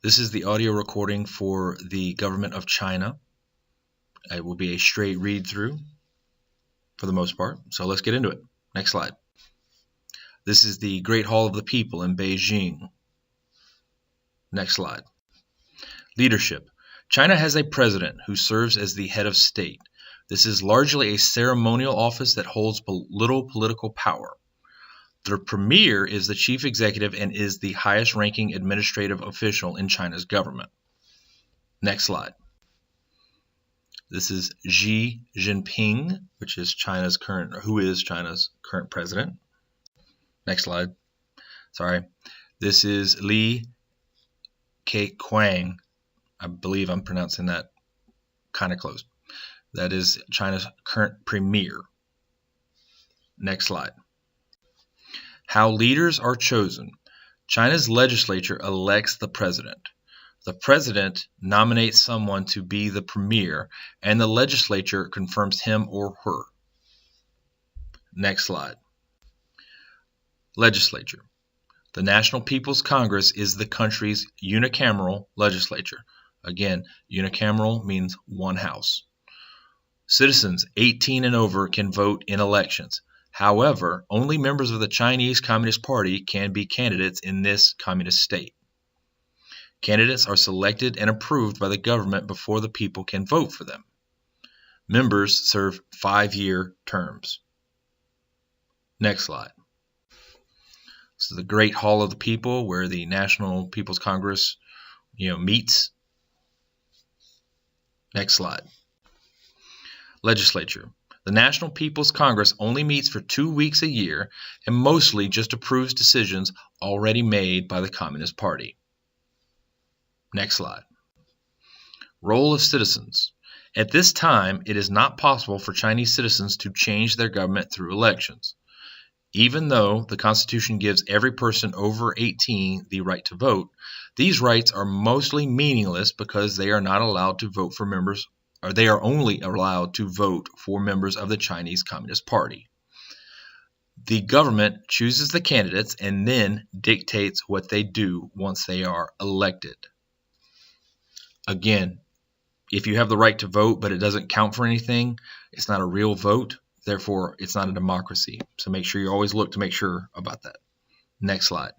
This is the audio recording for the Government of China. It will be a straight read through for the most part. So let's get into it. Next slide. This is the Great Hall of the People in Beijing. Next slide. Leadership. China has a president who serves as the head of state. This is largely a ceremonial office that holds little political power. The premier is the chief executive and is the highest ranking administrative official in China's government. Next slide. This is Xi Jinping, who is China's current president. Next slide. Sorry. This is Li Keqiang. I believe I'm pronouncing that kind of close. That is China's current premier. Next slide. How leaders are chosen. China's legislature elects the president. The president nominates someone to be the premier, and the legislature confirms him or her. Next slide. Legislature. The National People's Congress is the country's unicameral legislature. Again, unicameral means one house. Citizens 18 and over can vote in elections. However, only members of the Chinese Communist Party can be candidates in this communist state. Candidates are selected and approved by the government before the people can vote for them. Members serve 5-year terms. Next slide. This is the Great Hall of the People, where the National People's Congress, meets. Next slide. Legislature. The National People's Congress only meets for 2 weeks a year and mostly just approves decisions already made by the Communist Party. Next slide. Role of citizens. At this time, it is not possible for Chinese citizens to change their government through elections. Even though the Constitution gives every person over 18 the right to vote, these rights are mostly meaningless because they are not allowed to vote for members, or they are only allowed to vote for members of the Chinese Communist Party. The government chooses the candidates and then dictates what they do once they are elected. Again, if you have the right to vote but it doesn't count for anything, it's not a real vote. Therefore, it's not a democracy. So make sure you always look to make sure about that. Next slide.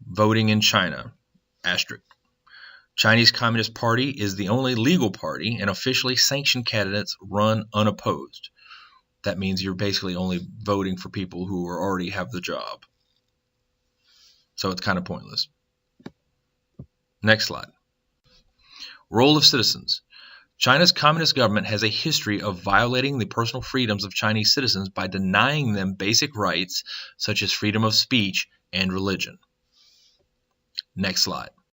Voting in China. Asterisk. Chinese Communist Party is the only legal party, and officially sanctioned candidates run unopposed. That means you're basically only voting for people who already have the job. So it's kind of pointless. Next slide. Role of citizens. China's communist government has a history of violating the personal freedoms of Chinese citizens by denying them basic rights such as freedom of speech and religion. Next slide.